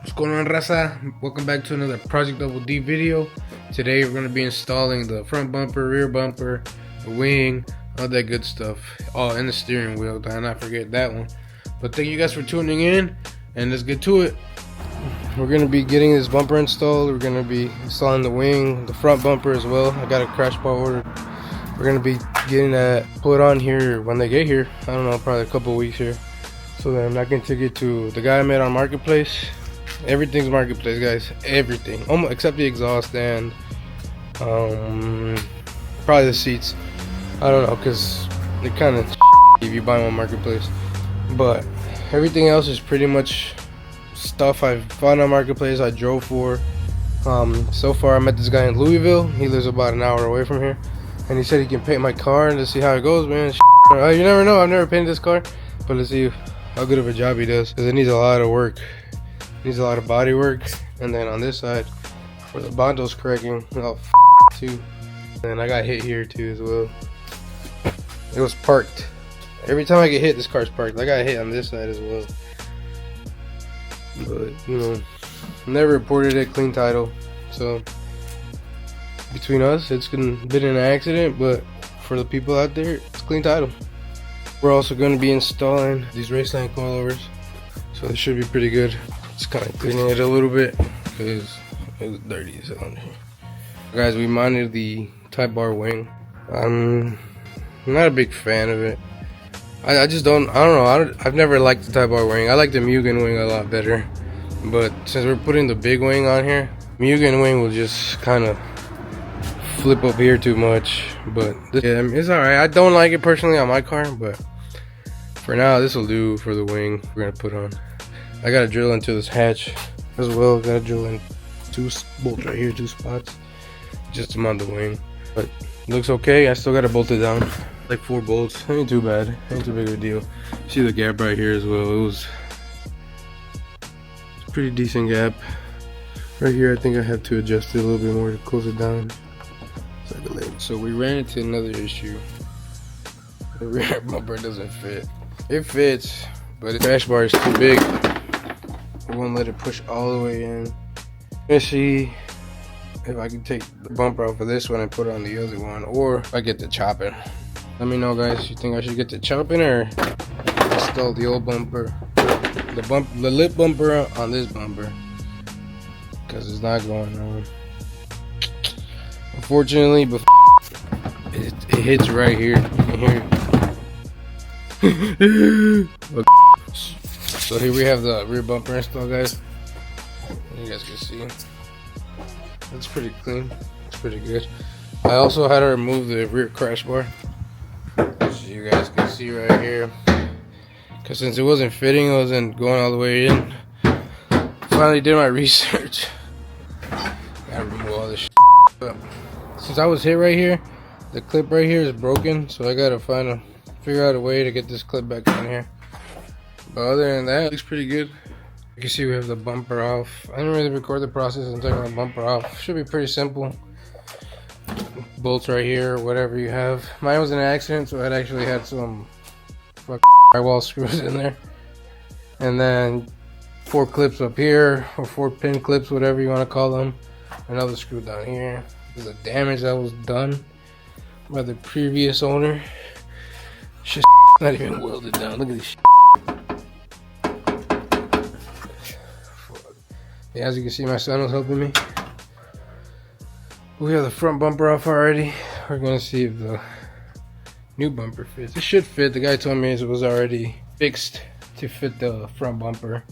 What's going on, Raza? Welcome back to another Project Double D video. Today we're going to be installing the front bumper, rear bumper, the wing, all that good stuff. Oh, and the steering wheel, did I not forget that one. But thank you guys for tuning in, and let's get to it. We're going to be getting this bumper installed. We're going to be installing the wing, the front bumper as well. I got a crash bar ordered. We're going to be getting that put on here when they get here. I don't know, probably a couple weeks here. So then I can take it to the guy I met on Marketplace. Everything's Marketplace, guys. Everything, almost except the exhaust and probably the seats. I don't know, because they're kind of if you buy them on Marketplace. But everything else is pretty much stuff I've found on Marketplace. I drove for. So far, I met this guy in Louisville. He lives about an hour away from here, and he said he can paint my car and to see how it goes, man. You never know. I've never painted this car, but let's see how good of a job he does, because it needs a lot of work. Needs a lot of body work. And then on this side where the bondo's cracking, oh too. And I got hit here too as well. It was parked. Every time I get hit, this car's parked. I got hit on this side as well, but you know, never reported it. Clean title. So between us, it's been an accident, but for the people out there, it's clean title. We're also going to be installing these Raceline coilovers, so it should be pretty good. Just kind of cleaning it a little bit because it was dirty as hell in here. Guys, we mounted the Type R wing. I'm not a big fan of it. I just don't know. I've never liked the Type R wing. I like the Mugen wing a lot better. But since we're putting the big wing on here, Mugen wing will just kind of flip up here too much. But yeah, it's alright. I don't like it personally on my car, but for now, this will do for the wing we're gonna put on. I gotta drill into this hatch as well. Gotta drill in two bolts right here, two spots, just to mount the wing. But it looks okay. I still gotta bolt it down. Like 4 bolts. Ain't too bad. Ain't too big of a deal. See the gap right here as well. It's a pretty decent gap. Right here, I think I have to adjust it a little bit more to close it down. So we ran into another issue. The rear bumper doesn't fit. It fits, but the crash bar is too big. It won't let it push all the way in. Let's see if I can take the bumper off of this one and put it on the other one, or if I get the chopping. Let me know, guys. You think I should get the chopping or install the old bumper, the lip bumper on this bumper? Because it's not going on. Unfortunately, but it hits right here. You can hear it. So here we have the rear bumper install, guys. You guys can see it's pretty clean. It's pretty good. I also had to remove the rear crash bar, so you guys can see right here, because since it wasn't fitting, it wasn't going all the way in. Finally did my research. Gotta remove all this shit. But since I was hit right here, the clip right here is broken, so I gotta figure out a way to get this clip back on here. But other than that, it looks pretty good. You can see we have the bumper off. I didn't really record the process and taking the bumper off. Should be pretty simple. Bolts right here, whatever you have. Mine was an accident, so it actually had some drywall screws in there. And then 4 clips up here, or 4 pin clips, whatever you want to call them. Another screw down here. There's a damage that was done by the previous owner. Shit's not even welded down. Look at this shit. Yeah, as you can see, my son was helping me. We have the front bumper off already. We're gonna see if the new bumper fits. It should fit. The guy told me it was already fixed to fit the front bumper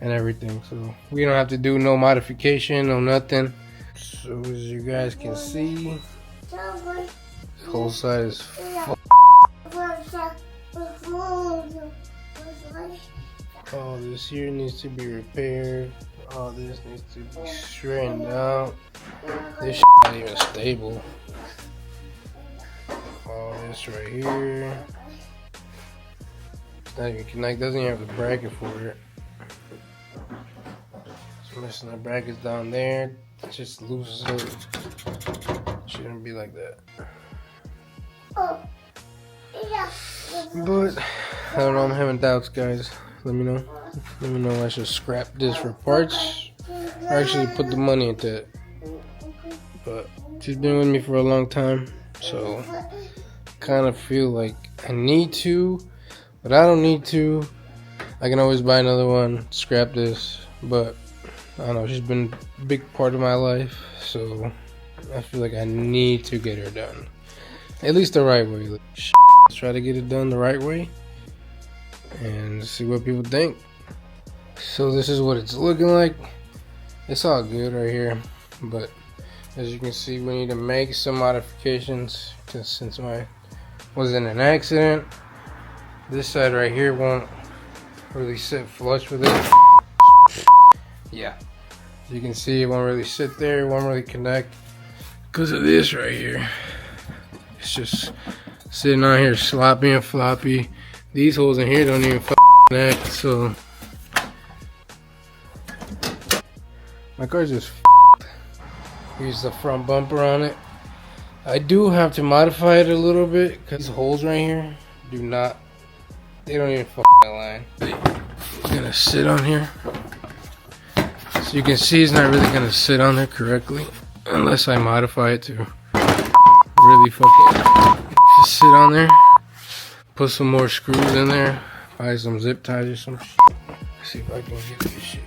and everything, so we don't have to do no modification, no nothing. So as you guys can see, this whole side is full. All this here needs to be repaired. All this needs to be straightened out. This shit not even stable. All this right here. It's not even connected. Doesn't even have the bracket for it. It's missing the brackets down there. It just looses it. Shouldn't be like that. But I don't know. I'm having doubts, guys. Let me know. Even though I should scrap this for parts, I actually put the money into it. But she's been with me for a long time, so kind of feel like I need to, but I don't need to. I can always buy another one, scrap this, but I don't know, she's been a big part of my life, so I feel like I need to get her done. At least the right way. Let's try to get it done the right way and see what people think. So this is what it's looking like. It's all good right here, but as you can see, we need to make some modifications because since I was in an accident, this side right here won't really sit flush with it. Yeah, as you can see, it won't really sit there, it won't really connect because of this right here. It's just sitting on here sloppy and floppy. These holes in here don't even connect, so my car's just here's the front bumper on it. I do have to modify it a little bit because these holes right here they don't even align. It's gonna sit on here. So you can see it's not really gonna sit on there correctly unless I modify it to really just sit on there. Put some more screws in there. Buy some zip ties or some shit. Let's see if I can get this shit.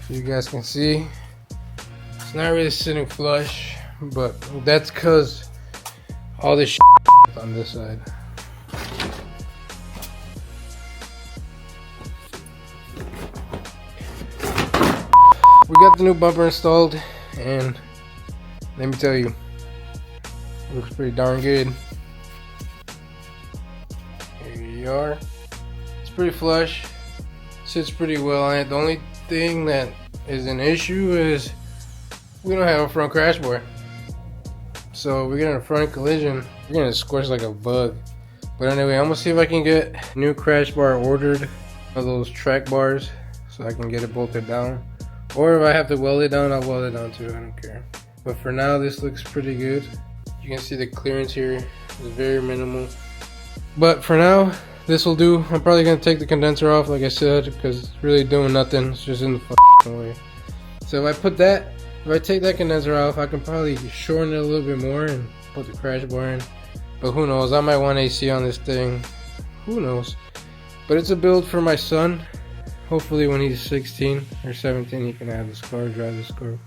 So you guys can see it's not really sitting flush, but that's because all this shit on this side. We got the new bumper installed, and let me tell you, it looks pretty darn good. Here you are. It's pretty flush, sits pretty well on it. The only thing that is an issue is we don't have a front crash bar. So we get in a front collision, we're gonna squish like a bug. But anyway, I'm gonna see if I can get a new crash bar ordered, one of those track bars, so I can get it bolted down. Or if I have to weld it down, I'll weld it down too, I don't care. But for now, this looks pretty good. You can see the clearance here is very minimal. But for now, this will do. I'm probably gonna take the condenser off, like I said, because it's really doing nothing. It's just in the f***ing way. So if I take that condenser off, I can probably shorten it a little bit more and put the crash bar in. But who knows? I might want AC on this thing. Who knows? But it's a build for my son. Hopefully when he's 16 or 17, he can have this car, drive this car.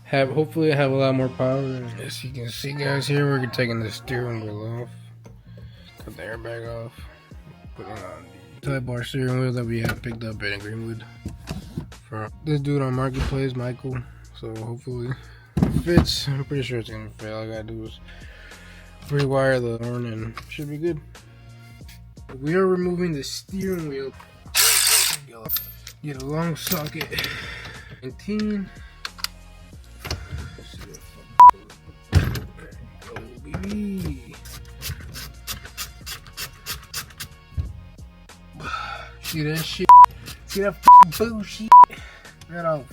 Hopefully have a lot more power. As you can see, guys, here we're taking the steering wheel off. Cut the airbag off. Putting on the Type R steering wheel that we have picked up in Greenwood for this dude on Marketplace, Michael. So hopefully it fits. I'm pretty sure it's gonna fit. All I gotta do is rewire the horn and should be good. We are removing the steering wheel. Get a long socket. 19. Go, baby. See that shit? See that bullshit? That all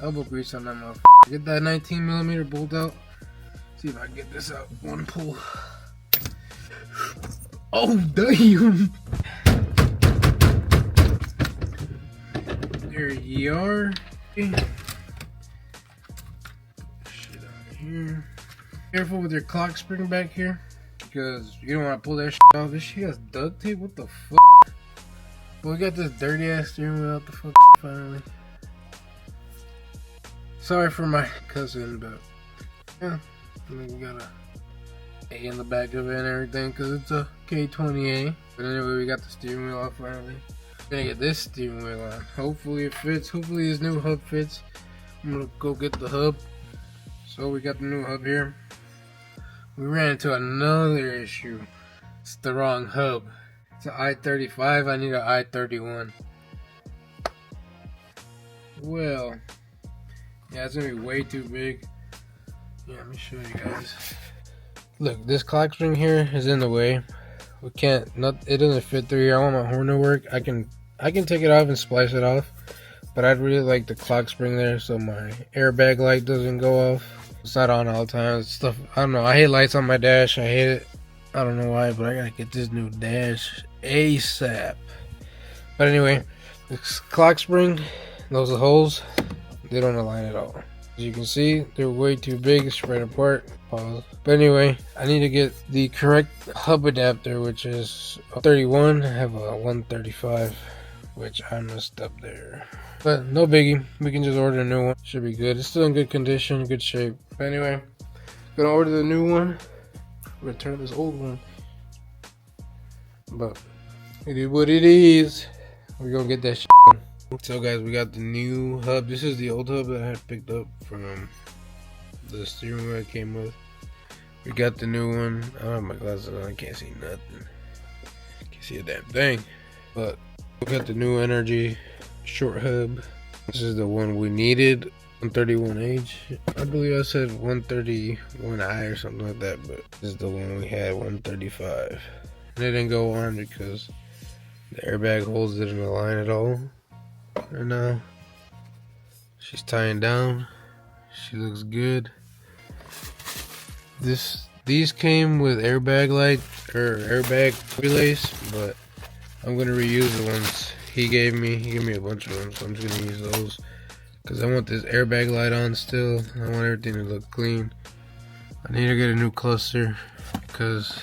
elbow grease on that motherfucker. Get that 19mm bolt out. See if I can get this out. One pull. Oh damn! There you are. Shit out here. Careful with your clock spring back here, because you don't want to pull that shit off. This shit has duct tape. What the fuck? But we got this dirty ass steering wheel out the fuck finally. Sorry for my cousin, but yeah, I think we got a A in the back of it and everything because it's a K20A. But anyway, we got the steering wheel off finally. Gonna get this steering wheel on. Hopefully it fits. Hopefully this new hub fits. I'm gonna go get the hub. So we got the new hub here. We ran into another issue. It's the wrong hub. It's an I-35. I need an I-31. Well, yeah, it's gonna be way too big. Yeah, let me show you guys. Look, this clock spring here is in the way. We can't. It doesn't fit through here. I want my horn to work. I can take it off and splice it off, But I'd really like the clock spring there so my airbag light doesn't go off. It's not on all the time. It's stuff, I don't know. I hate lights on my dash. I hate it. I don't know why, but I gotta get this new dash ASAP. But anyway, this clock spring, those are holes, they don't align at all. As you can see, they're way too big, spread apart. Pause. But anyway, I need to get the correct hub adapter, which is a 31. I have a 135, which I messed up there. But no biggie, we can just order a new one. Should be good. It's still in good condition, good shape. But anyway, gonna order the new one, return this old one. But it is what it is. We're gonna get that shit done. So guys, we got the new hub. This is the old hub that I had picked up from the steering wheel I came with. We got the new one. I don't have my glasses on, I can't see nothing. Can't see a damn thing. But we got the new Energy short hub. This is the one we needed, 131H. I believe I said 131I or something like that, but this is the one we had, 135. And it didn't go on because the airbag holes didn't align at all. And now she's tying down. She looks good. These came with airbag light or airbag relays, but I'm gonna reuse the ones he gave me. He gave me a bunch of them, so I'm just gonna use those because I want this airbag light on still. I want everything to look clean. I need to get a new cluster because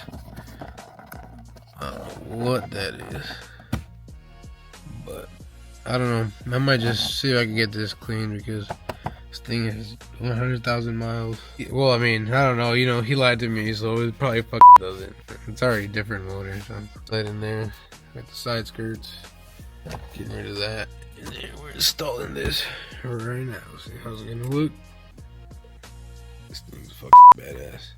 I don't know what that is, but I don't know. I might just see if I can get this clean because this thing has 100,000 miles. Well, I mean, I don't know. You know, he lied to me, so it probably doesn't. It's already different motor, so I'm right in there. Got the side skirts. Getting rid of that. And then we're installing this right now. See how's it gonna look. This thing's badass.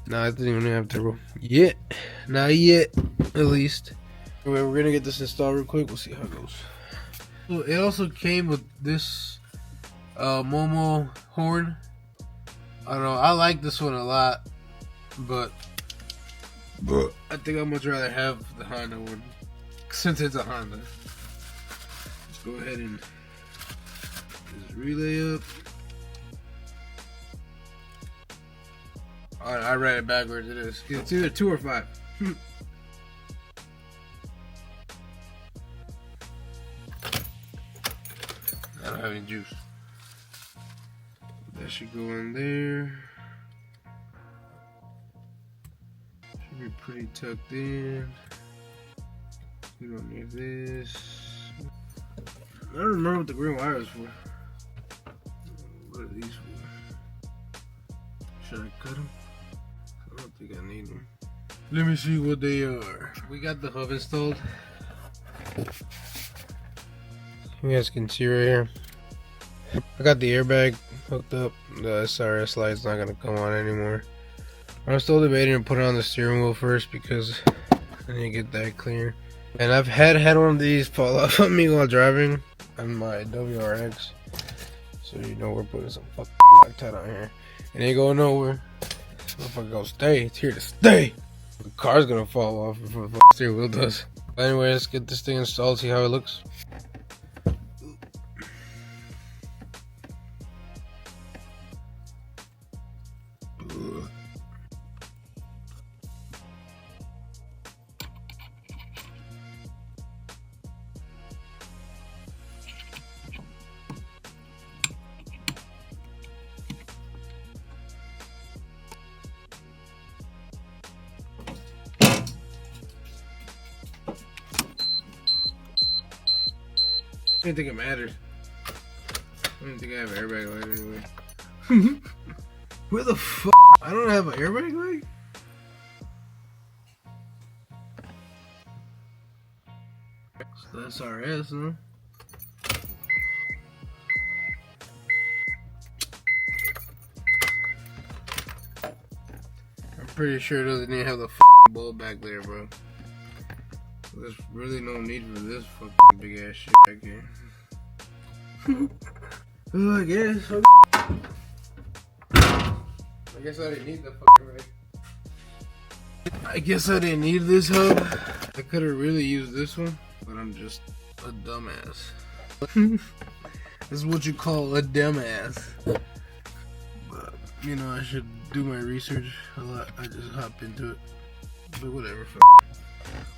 Nah, I didn't even have turbo yet. Not yet, at least. Anyway, we're gonna get this installed real quick. We'll see how it goes. So it also came with this Momo horn. I don't know. I like this one a lot, but I think I'd much rather have the Honda one since it's a Honda. Let's go ahead and just relay up. I read it backwards. It is. It's either 2 or 5. I don't have any juice. That should go in there. Should be pretty tucked in. We don't need this. I don't remember what the green wire is for. What are these for? Should I cut them? I don't think I need them. Let me see what they are. We got the hub installed. You guys can see right here. I got the airbag hooked up. The SRS light's not gonna come on anymore. I'm still debating to put it on the steering wheel first because I need to get that clear. And I've had one of these fall off on me while driving on my WRX. So you know we're putting some fucking Loctite on here. It ain't going nowhere. This motherfucker gonna stay. It's here to stay. The car's gonna fall off before the steering wheel does. But anyway, let's get this thing installed, see how it looks. I didn't think it mattered. I didn't think I have an airbag light anyway. Where the fuck? I don't have an airbag light? It's the SRS, huh? I'm pretty sure it doesn't even have the bulb back there, bro. There's really no need for this fucking big ass shit back here. Well, I guess I didn't need the fucking rig. I guess I didn't need this hub. I could have really used this one, but I'm just a dumbass. This is what you call a dumbass. But, you know, I should do my research a lot. I just hop into it. But whatever,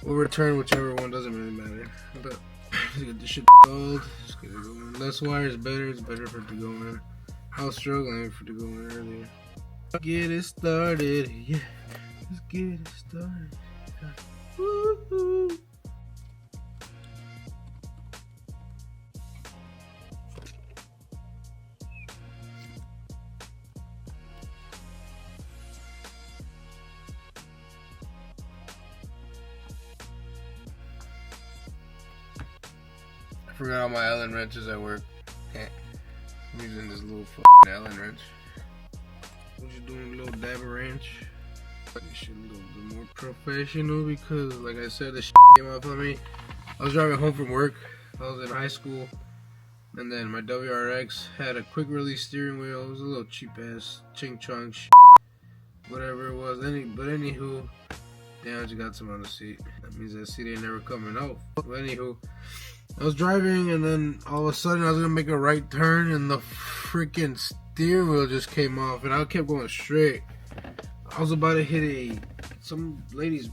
we'll return whichever one, doesn't really matter. But let's get this shit installed. Just get it going. Less wire is better. It's better for it to go in. I was struggling for it to go in earlier. Get it started, yeah. Let's get it started. Woo-hoo. I forgot all my Allen wrenches at work. I'm using this little Allen wrench. What you doing, little dabber wrench? This shit a little bit more professional because, like I said, this shit came off on me. I was driving home from work. I was in high school, and then my WRX had a quick release steering wheel. It was a little cheap ass ching chong shit, whatever it was. But anywho, damn, I just got some on the seat. That means that seat ain't never coming out. But anywho, I was driving, and then all of a sudden I was gonna make a right turn, and the freaking steering wheel just came off, and I kept going straight. I was about to hit somebody's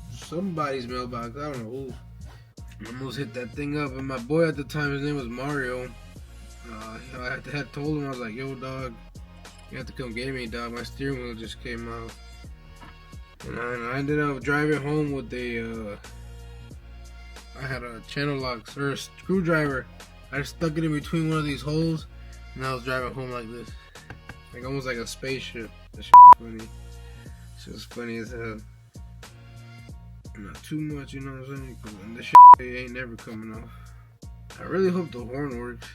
mailbox. I don't know who. I almost hit that thing up, and my boy at the time, his name was Mario. I had told him, I was like, "Yo, dog, you have to come get me, dog. My steering wheel just came out." And I ended up driving home with I had a channel lock or a screwdriver. I stuck it in between one of these holes, and I was driving home like this, like almost like a spaceship. That shit was funny. Shit was funny as hell. Not too much, you know what I'm saying? Cause this shit ain't never coming off. I really hope the horn works.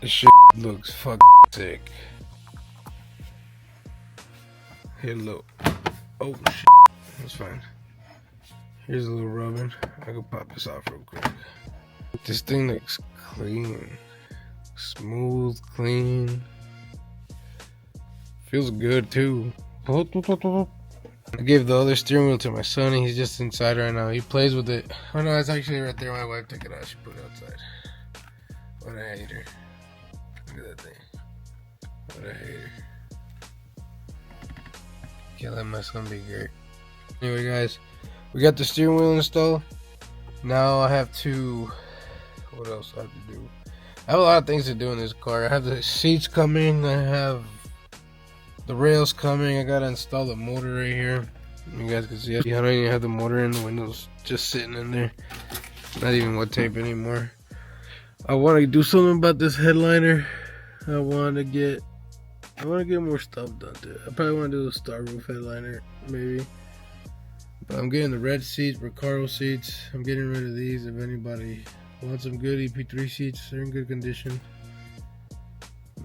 This shit looks fucking sick. Here, look. Oh shit, that's fine. Here's a little rubbing. I can pop this off real quick. This thing looks clean, smooth, clean. Feels good too. I gave the other steering wheel to my son, and he's just inside right now. He plays with it. Oh no, it's actually right there. My wife took it out. She put it outside. What a hater. Look at that thing. What a hater. Can't let my son be great. Anyway, guys, we got the steering wheel installed. Now I have to. What else I have to do? I have a lot of things to do in this car. I have the seats coming. I have the rails coming. I gotta install the motor right here. You guys can see. I don't even have the motor in. The windows just sitting in there. Not even wood tape anymore. I want to do something about this headliner. I want to get more stuff done to it. I probably want to do a star roof headliner, maybe. But I'm getting the red seats, Recaro seats. I'm getting rid of these. If anybody wants some good EP3 seats, they're in good condition.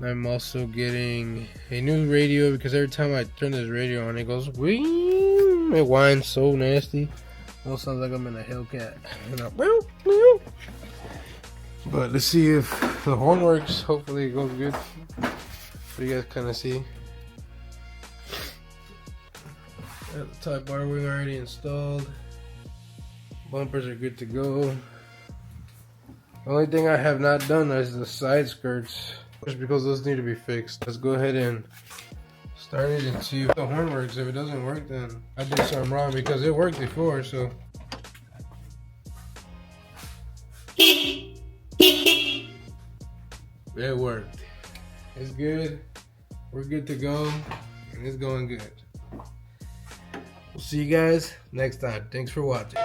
I'm also getting a new radio because every time I turn this radio on, it goes wing. It whines so nasty. Almost sounds like I'm in a Hellcat. But let's see if the horn works. Hopefully it goes good. So you guys kind of see. Got the Type R wing already installed. Bumpers are good to go. The only thing I have not done is the side skirts, just because those need to be fixed. Let's go ahead and start it and see if the horn works. If it doesn't work, then I did something wrong because it worked before. So. It worked. It's good. We're good to go. And it's going good. We'll see you guys next time. Thanks for watching.